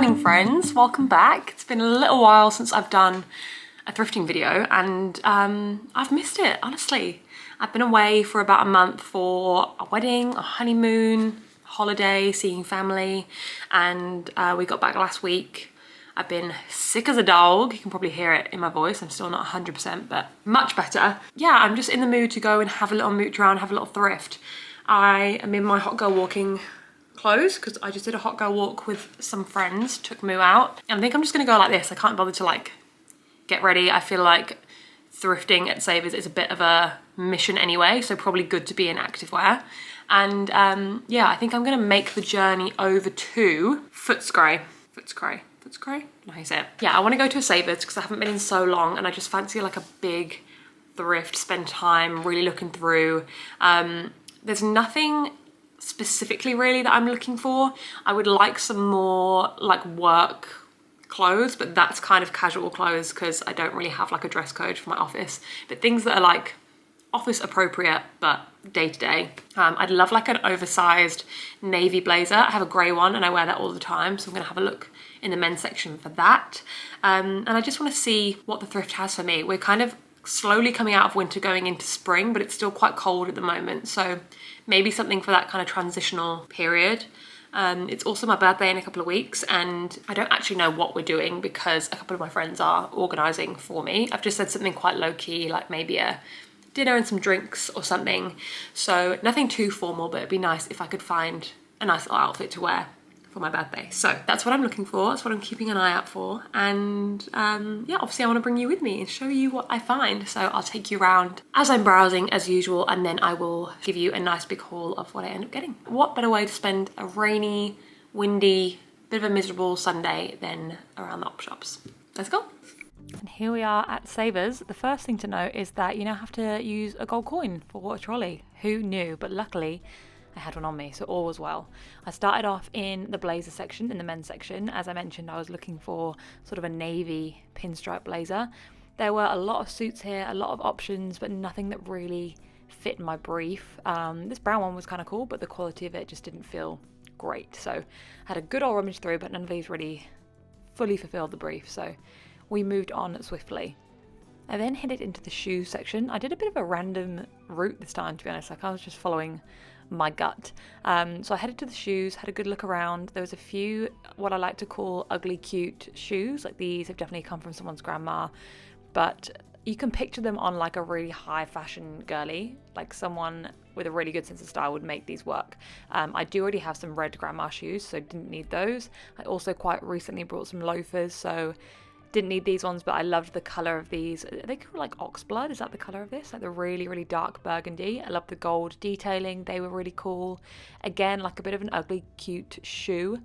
morning, friends. Welcome back. It's been a little while since I've done a thrifting video and I've missed it, honestly. I've been away for about a month for a wedding, a honeymoon, holiday, seeing family, and we got back last week. I've been sick as a dog. You can probably hear it in my voice. I'm still not 100%, but much better. Yeah, I'm just in the mood to go and have a little mooch around, have a little thrift. I am in my hot girl walking clothes because I just did a hot girl walk with some friends, took Moo out. And I think I'm just gonna go like this. I can't bother to like get ready. I feel like thrifting at Savers is a bit of a mission anyway, so probably good to be in activewear. And yeah, I think I'm gonna make the journey over to Footscray. Footscray? No, how you say it. Yeah, I wanna go to a Savers because I haven't been in so long and I just fancy like a big thrift, spend time really looking through. There's nothing specifically really that I'm looking for. I would like some more like work clothes, but that's kind of casual clothes because I don't really have like a dress code for my office, but things that are like office appropriate but day to day. I'd love like an oversized navy blazer. I have a grey one and I wear that all the time, so I'm gonna have a look in the men's section for that. And I just want to see what the thrift has for me. We're kind of slowly coming out of winter going into spring, but it's still quite cold at the moment, so maybe something for that kind of transitional period. It's also my birthday in a couple of weeks and I don't actually know what we're doing because a couple of my friends are organising for me. I've just said something quite low-key, like maybe a dinner and some drinks or something, so nothing too formal, but it'd be nice if I could find a nice little outfit to wear for my birthday. So that's what I'm looking for, that's what I'm keeping an eye out for, and yeah, obviously I want to bring you with me and show you what I find, so I'll take you around as I'm browsing as usual, and then I will give you a nice big haul of what I end up getting. What better way to spend a rainy, windy, bit of a miserable Sunday than around the op shops. Let's go. And here we are at Savers. The first thing to note is that you now have to use a gold coin for a trolley. Who knew? But luckily I had one on me, so all was well. I started off in the blazer section, in the men's section. As I mentioned, I was looking for sort of a navy pinstripe blazer. There were a lot of suits here, a lot of options, but nothing that really fit my brief. This brown one was kind of cool, but the quality of it just didn't feel great. So I had a good old rummage through, but none of these really fully fulfilled the brief, so we moved on swiftly. I then headed into the shoes section. I did a bit of a random route this time, to be honest. Like I was just following my gut. So I headed to the shoes, had a good look around. There was a few what I like to call ugly cute shoes. Like these have definitely come from someone's grandma, but you can picture them on like a really high fashion girly, like someone with a really good sense of style would make these work. I do already have some red grandma shoes, so didn't need those. I also quite recently brought some loafers, so didn't need these ones, but I loved the colour of these. Are they called like oxblood? Is that the colour of this? Like the really, really dark burgundy. I love the gold detailing. They were really cool. Again, like a bit of an ugly, cute shoe.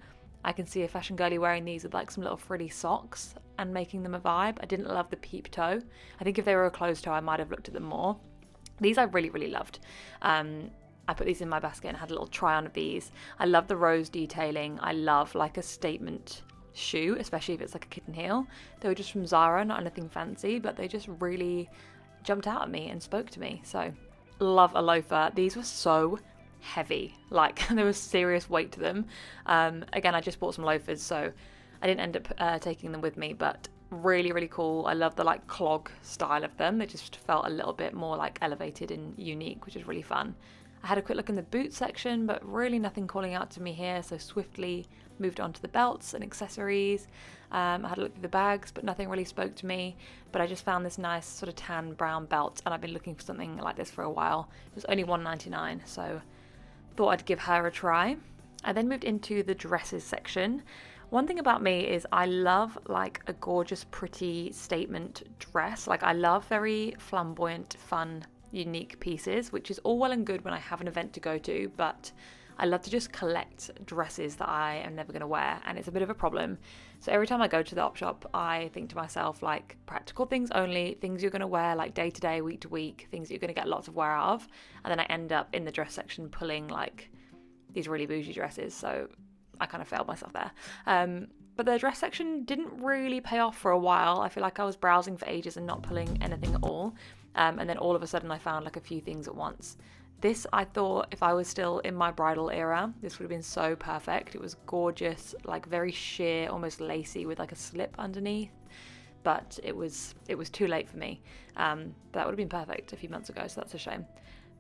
I can see a fashion girly wearing these with like some little frilly socks and making them a vibe. I didn't love the peep toe. I think if they were a closed toe, I might have looked at them more. These I really, really loved. I put these in my basket and had a little try on of these. I love the rose detailing. I love like a statement shoe, especially if it's like a kitten heel. They were just from Zara, not anything fancy, but they just really jumped out at me and spoke to me. So love a loafer. These were so heavy, like there was serious weight to them. Again, I just bought some loafers, so I didn't end up taking them with me, but really, really cool. I love the like clog style of them. They just felt a little bit more like elevated and unique, which is really fun. I had a quick look in the boot section, but really nothing calling out to me here, so swiftly moved on to the belts and accessories. I had a look through the bags, but nothing really spoke to me, but I just found this nice sort of tan brown belt, and I've been looking for something like this for a while. It was only $1.99, so thought I'd give her a try. I then moved into the dresses section. One thing about me is I love like a gorgeous, pretty statement dress. Like I love very flamboyant, fun, unique pieces, which is all well and good when I have an event to go to, but I love to just collect dresses that I am never going to wear, and it's a bit of a problem. So every time I go to the op shop, I think to myself, like, practical things only, things you're going to wear like day to day, week to week, things that you're going to get lots of wear out of, and then I end up in the dress section pulling like these really bougie dresses, so I kind of failed myself there. But the dress section didn't really pay off for a while. I feel like I was browsing for ages and not pulling anything at all. And then all of a sudden I found like a few things at once. This, I thought, if I was still in my bridal era, this would have been so perfect. It was gorgeous, like very sheer, almost lacy with like a slip underneath. But it was too late for me. That would have been perfect a few months ago, so that's a shame.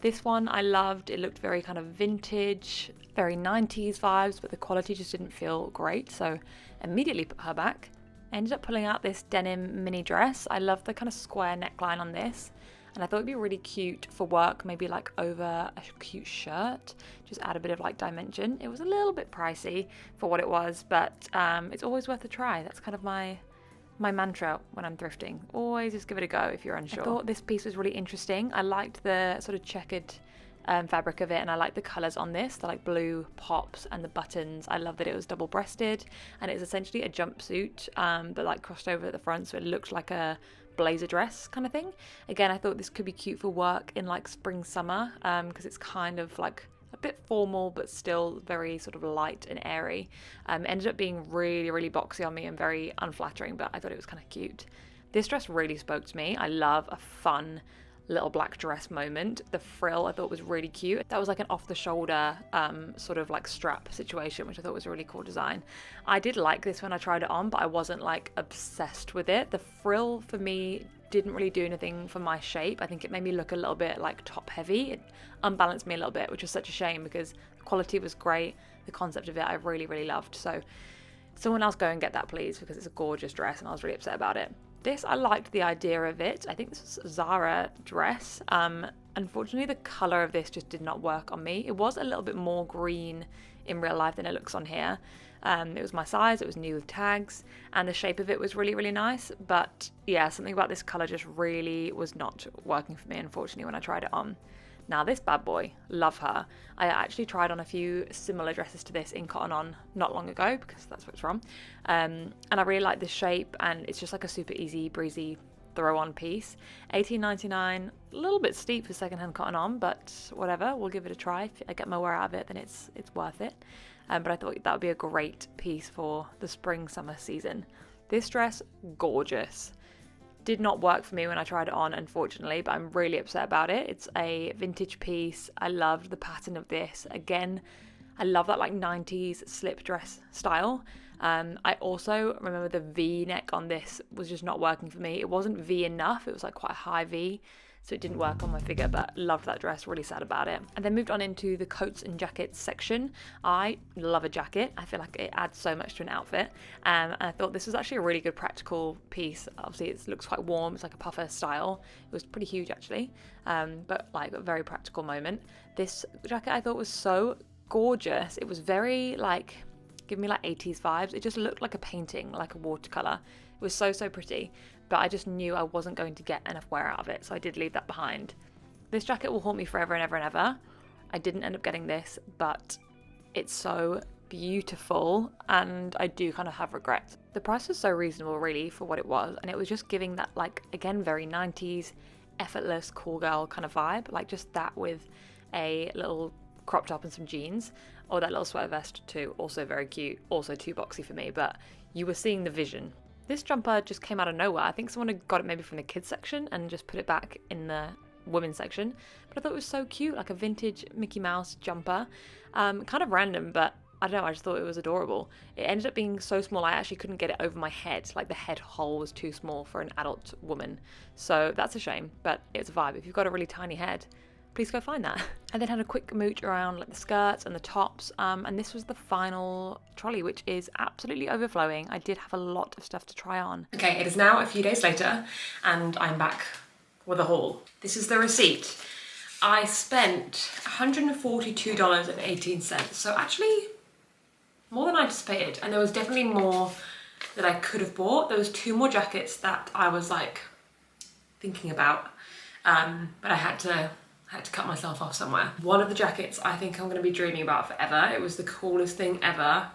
This one I loved. It looked very kind of vintage, very 90s vibes, but the quality just didn't feel great, so immediately put her back. I ended up pulling out this denim mini dress. I love the kind of square neckline on this, and I thought it'd be really cute for work, maybe like over a cute shirt, just add a bit of like dimension. It was a little bit pricey for what it was, but it's always worth a try. That's kind of my mantra when I'm thrifting. Always just give it a go if you're unsure. I thought this piece was really interesting. I liked the sort of checkered fabric of it, and I like the colours on this, the like blue pops and the buttons. I love that it was double-breasted, and it's essentially a jumpsuit but like crossed over at the front, so it looks like a blazer dress kind of thing. Again, I thought this could be cute for work in like spring, summer, because it's kind of like a bit formal but still very sort of light and airy. Ended up being really, really boxy on me and very unflattering, but I thought it was kind of cute. This dress really spoke to me. I love a fun little black dress moment. The frill I thought was really cute. That was like an off the shoulder sort of like strap situation, which I thought was a really cool design. I did like this when I tried it on, but I wasn't like obsessed with it. The frill for me didn't really do anything for my shape. I think it made me look a little bit like top heavy. It unbalanced me a little bit, which was such a shame because the quality was great. The concept of it I really, really loved. So someone else go and get that please, because it's a gorgeous dress and I was really upset about it. This, I liked the idea of it. I think this was a Zara dress. Unfortunately, the colour of this just did not work on me. It was a little bit more green in real life than it looks on here. It was my size, it was new with tags, and the shape of it was really, really nice. But yeah, something about this colour just really was not working for me, unfortunately, when I tried it on. Now this bad boy, love her. I actually tried on a few similar dresses to this in Cotton On not long ago, because that's what it's from. And I really like this shape, and it's just like a super easy, breezy throw on piece. $18.99, a little bit steep for secondhand Cotton On, but whatever, we'll give it a try. If I get my wear out of it, then it's worth it. But I thought that would be a great piece for the spring, summer season. This dress, gorgeous. Did not work for me when I tried it on, unfortunately, but I'm really upset about it. It's a vintage piece. I loved the pattern of this. Again, I love that like 90s slip dress style. I also remember the V neck on this was just not working for me. It wasn't V enough. It was like quite a high V, so it didn't work on my figure, but loved that dress, really sad about it. And then moved on into the coats and jackets section. I love a jacket. I feel like it adds so much to an outfit. And I thought this was actually a really good practical piece. Obviously it looks quite warm, it's like a puffer style. It was pretty huge actually, but like a very practical moment. This jacket I thought was so gorgeous. It was very like, give me like 80s vibes. It just looked like a painting, like a watercolor. It was so pretty, but I just knew I wasn't going to get enough wear out of it, so I did leave that behind. This jacket will haunt me forever and ever and ever. I didn't end up getting this, but it's so beautiful and I do kind of have regrets. The price was so reasonable really for what it was, and it was just giving that like, again, very 90s effortless cool girl kind of vibe, like just that with a little crop top and some jeans, or that little sweater vest too, also very cute, also too boxy for me, but you were seeing the vision. This jumper just came out of nowhere. I think someone had got it maybe from the kids section and just put it back in the women's section, but I thought it was so cute, like a vintage Mickey Mouse jumper. Kind of random, but I don't know, I just thought it was adorable. It ended up being so small I actually couldn't get it over my head, like the head hole was too small for an adult woman, so that's a shame, but it's a vibe. If you've got a really tiny head, please go find that. I then had a quick mooch around like the skirts and the tops, and this was the final trolley, which is absolutely overflowing. I did have a lot of stuff to try on. Okay, it is now a few days later and I'm back with a haul. This is the receipt. I spent $142.18, so actually more than I anticipated, and there was definitely more that I could have bought. There was 2 more jackets that I was like thinking about, but I had to cut myself off somewhere. One of the jackets I think I'm going to be dreaming about forever. It was the coolest thing ever,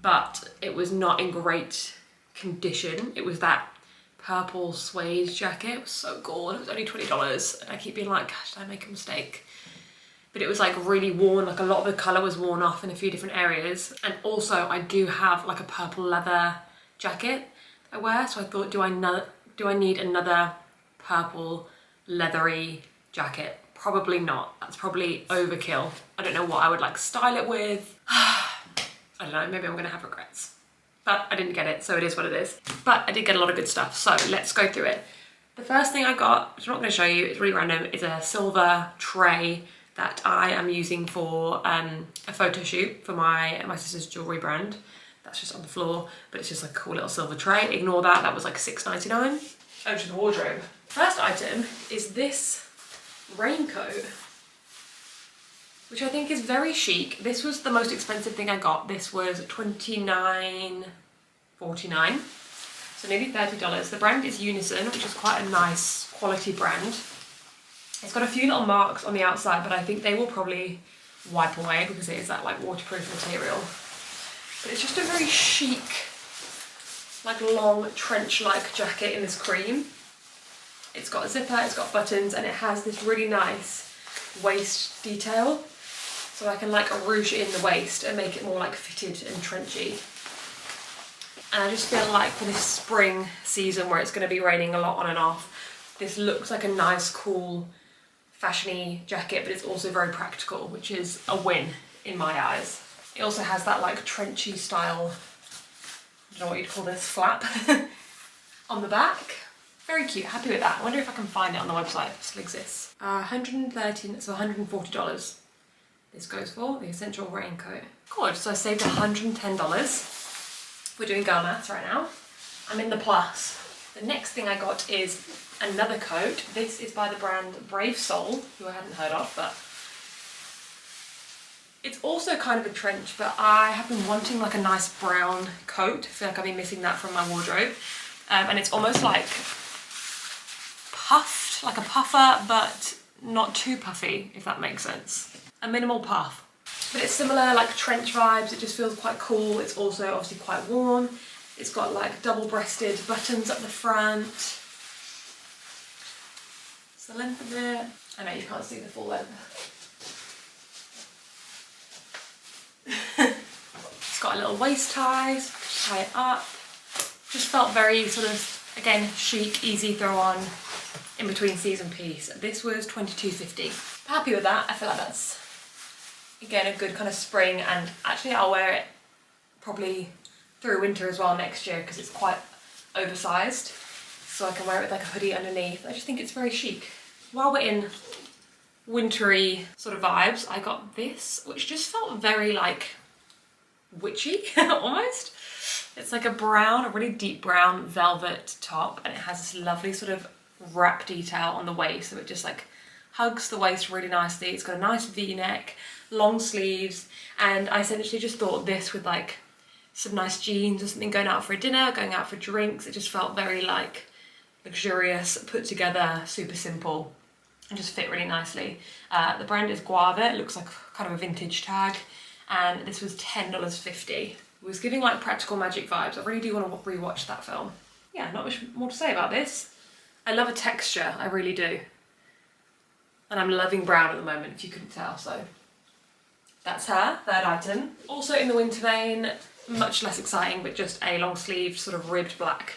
but it was not in great condition. It was that purple suede jacket. It was so gold. It was only $20, and I keep being like, gosh, did I make a mistake? But it was like really worn, like a lot of the colour was worn off in a few different areas. And also I do have like a purple leather jacket I wear, so I thought, do I need another purple leathery jacket? Probably not. That's probably overkill. I don't know what I would like style it with. I don't know, maybe I'm gonna have regrets. But I didn't get it, so it is what it is. But I did get a lot of good stuff, so let's go through it. The first thing I got, which I'm not gonna show you, it's really random, is a silver tray that I am using for a photo shoot for my sister's jewellery brand. That's just on the floor, but it's just like a cool little silver tray. Ignore that, that was like $6.99. Over to the wardrobe. First item is this raincoat, which I think is very chic. This was the most expensive thing I got. This was $29.49, so nearly $30. The brand is Unison, which is quite a nice quality brand. It's got a few little marks on the outside, but I think they will probably wipe away because it is that like waterproof material. But it's just a very chic, like long trench-like jacket in this cream. It's got a zipper, it's got buttons, and it has this really nice waist detail. So I can like ruche in the waist and make it more like fitted and trenchy. And I just feel like for this spring season where it's going to be raining a lot on and off, this looks like a nice, cool, fashiony jacket, but it's also very practical, which is a win in my eyes. It also has that like trenchy style, I don't know what you'd call this, flap on the back. Very cute, happy with that. I wonder if I can find it on the website if it still exists. $113, so $140 this goes for, the essential raincoat. Good, so I saved $110. We're doing girl maths right now. I'm in the plus. The next thing I got is another coat. This is by the brand Brave Soul, who I hadn't heard of, but it's also kind of a trench, but I have been wanting like a nice brown coat. I feel like I've been missing that from my wardrobe. And it's almost like puffed, like a puffer, but not too puffy, if that makes sense. A minimal puff. But it's similar, like trench vibes. It just feels quite cool. It's also obviously quite warm. It's got like double-breasted buttons up the front. It's the length of it. I know you can't see the full length. It's got a little waist tie, so tie it up. Just felt very sort of, again, chic, easy throw on, in between season piece. This was $22.50. Happy with that. I feel like that's, again, a good kind of spring, and actually I'll wear it probably through winter as well next year because it's quite oversized, so I can wear it with like a hoodie underneath. I just think it's very chic. While we're in wintry sort of vibes, I got this, which just felt very like witchy almost. It's like a brown, a really deep brown velvet top, and it has this lovely sort of wrap detail on the waist, so it just like hugs the waist really nicely. It's got a nice V-neck, long sleeves, and I essentially just thought this with like some nice jeans or something, going out for a dinner, going out for drinks. It just felt very like luxurious, put together, super simple, and just fit really nicely. The brand is Guava. It looks like kind of a vintage tag, and this was $10.50. It was giving like Practical Magic vibes. I really do want to rewatch that film. Yeah, not much more to say about this. I love a texture, I really do. And I'm loving brown at the moment, if you couldn't tell, so that's her, third item. Also in the winter vein, much less exciting, but just a long sleeved sort of ribbed black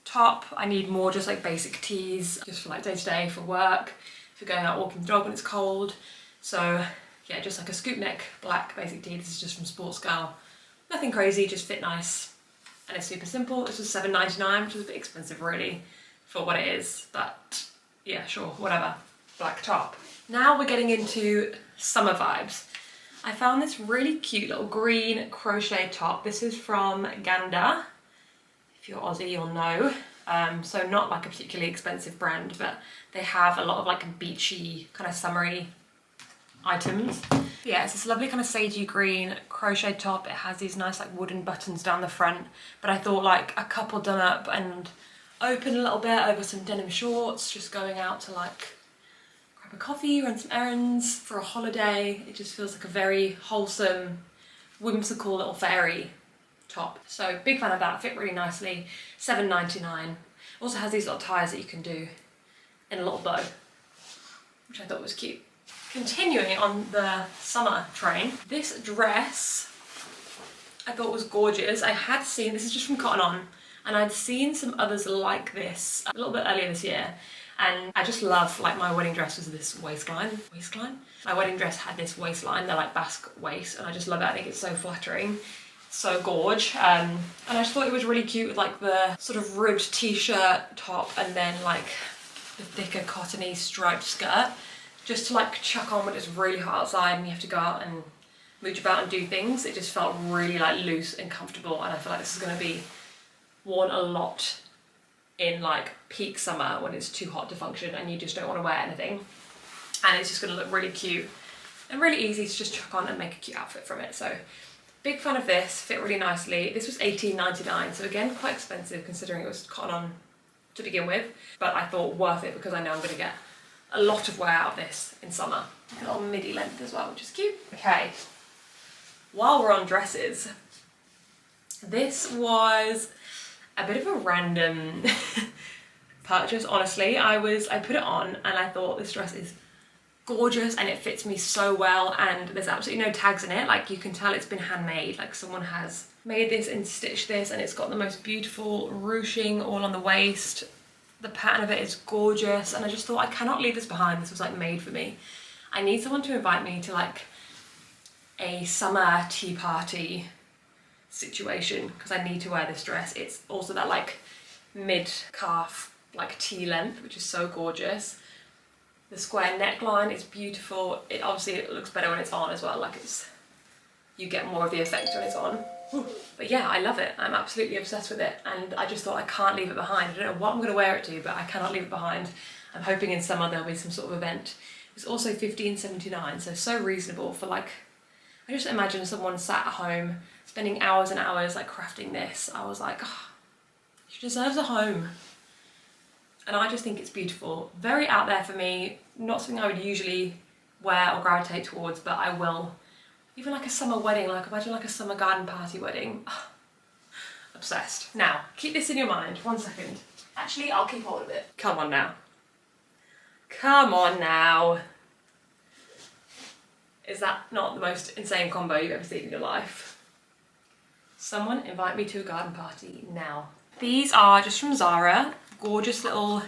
top. I need more just like basic tees, just for like day to day, for work, if you're going out walking the dog when it's cold. So yeah, just like a scoop neck black basic tee. This is just from Sports Girl. Nothing crazy, just fit nice, and it's super simple. This was $7.99, which was a bit expensive really for what it is, but yeah, sure, whatever. Black top. Now we're getting into summer vibes. I found this really cute little green crochet top. This is from Ganda. If you're Aussie, you'll know. So not like a particularly expensive brand, but they have a lot of like beachy, kind of summery items. Yeah, it's this lovely kind of sagey green crochet top. It has these nice like wooden buttons down the front, but I thought like a couple done up and open a little bit over some denim shorts, just going out to like grab a coffee, run some errands for a holiday. It just feels like a very wholesome, whimsical little fairy top. So big fan of that, fit really nicely, $7.99. Also has these little ties that you can do in a little bow, which I thought was cute. Continuing on the summer train, this dress I thought was gorgeous. I had seen, this is just from Cotton On, and I'd seen some others like this a little bit earlier this year, And I just love, like, my wedding dress was this waistline. My wedding dress had this waistline, they're like basque waist, and I just love it. I think it's so flattering, so gorge. And I just thought it was really cute with like the sort of ribbed t-shirt top and then like the thicker cottony striped skirt, just to like chuck on when it's really hot outside and you have to go out and mooch about and do things. It just felt really like loose and comfortable, and I feel like this is going to be worn a lot in like peak summer when it's too hot to function and you just don't want to wear anything, and it's just going to look really cute and really easy to just chuck on and make a cute outfit from it. So big fan of this, fit really nicely. This was $18.99, so again quite expensive considering it was cotton on to begin with, but I thought worth it because I know I'm going to get a lot of wear out of this in summer. A little midi length as well, which is cute. Okay, while we're on dresses, this was a bit of a random purchase, honestly. I put it on and I thought this dress is gorgeous and it fits me so well, and there's absolutely no tags in it. Like, you can tell it's been handmade, like someone has made this and stitched this, and it's got the most beautiful ruching all on the waist. The pattern of it is gorgeous, and I just thought I cannot leave this behind. This was like made for me. I need someone to invite me to like a summer tea party situation because I need to wear this dress. It's also that like mid-calf like tea length, which is so gorgeous. The square neckline is beautiful. It looks better when it's on as well. Like, you get more of the effect when it's on. But yeah, I love it. I'm absolutely obsessed with it, and I just thought I can't leave it behind. I don't know what I'm going to wear it to, but I cannot leave it behind. I'm hoping in summer there'll be some sort of event. It's also $15.79, so reasonable for like, I just imagine someone sat at home spending hours and hours like crafting this. I was like, oh, she deserves a home. And I just think it's beautiful. Very out there for me, not something I would usually wear or gravitate towards, but I will. Even like a summer wedding, like imagine like a summer garden party wedding. Oh, obsessed. Now, keep this in your mind, 1 second. Actually, I'll keep hold of it. Come on now. Come on now. Is that not the most insane combo you've ever seen in your life? Someone invite me to a garden party now. These are just from Zara. Gorgeous little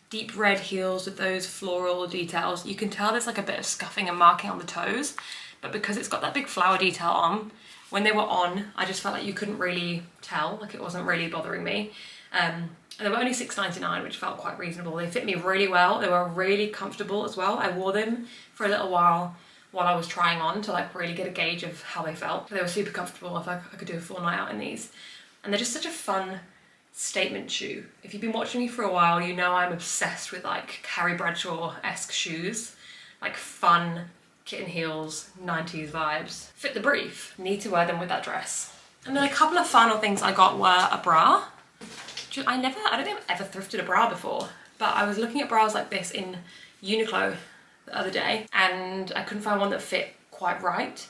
deep red heels with those floral details. You can tell there's like a bit of scuffing and marking on the toes, but because it's got that big flower detail on, when they were on, I just felt like you couldn't really tell, like it wasn't really bothering me. And they were only $6.99, which felt quite reasonable. They fit me really well. They were really comfortable as well. I wore them for a little while I was trying on to like really get a gauge of how they felt. They were super comfortable. I felt like I could do a full night out in these. And they're just such a fun statement shoe. If you've been watching me for a while, you know I'm obsessed with like Carrie Bradshaw-esque shoes, like fun kitten heels, 90s vibes. Fit the brief. Need to wear them with that dress. And then a couple of final things I got were a bra. I don't think I've ever thrifted a bra before, but I was looking at bras like this in Uniqlo the other day and I couldn't find one that fit quite right.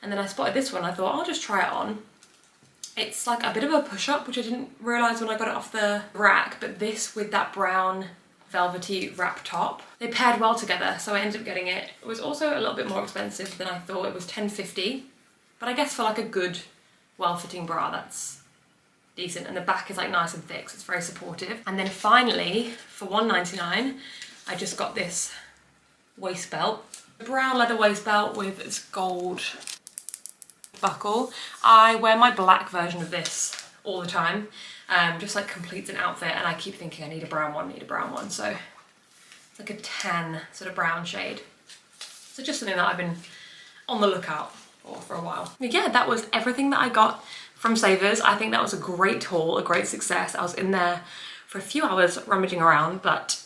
And then I spotted this one. I thought I'll just try it on. It's like a bit of a push-up, which I didn't realise when I got it off the rack, but this with that brown velvety wrap top, they paired well together, so I ended up getting it. It was also a little bit more expensive than I thought. It was $10.50, but I guess for like a good, well-fitting bra, that's decent. And the back is like nice and thick, so it's very supportive. And then finally, for $1.99, I just got this waist belt. A brown leather waist belt with this gold buckle. I wear my black version of this all the time, just like completes an outfit, and I keep thinking I need a brown one, so it's like a tan sort of brown shade. So just something that I've been on the lookout for a while. But yeah, that was everything that I got from Savers. I think that was a great haul, a great success. I was in there for a few hours rummaging around, but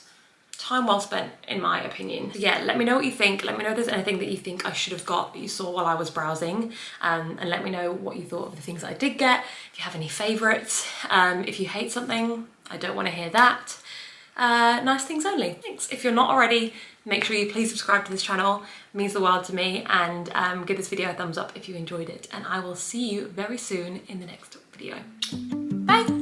time well spent in my opinion. So yeah, let me know what you think. Let me know if there's anything that you think I should have got that you saw while I was browsing, and let me know what you thought of the things that I did get. If you have any favorites, if you hate something, I don't want to hear that. Nice things only. Thanks. If you're not already, make sure you please subscribe to this channel. It means the world to me, and give this video a thumbs up if you enjoyed it, and I will see you very soon in the next video. Bye.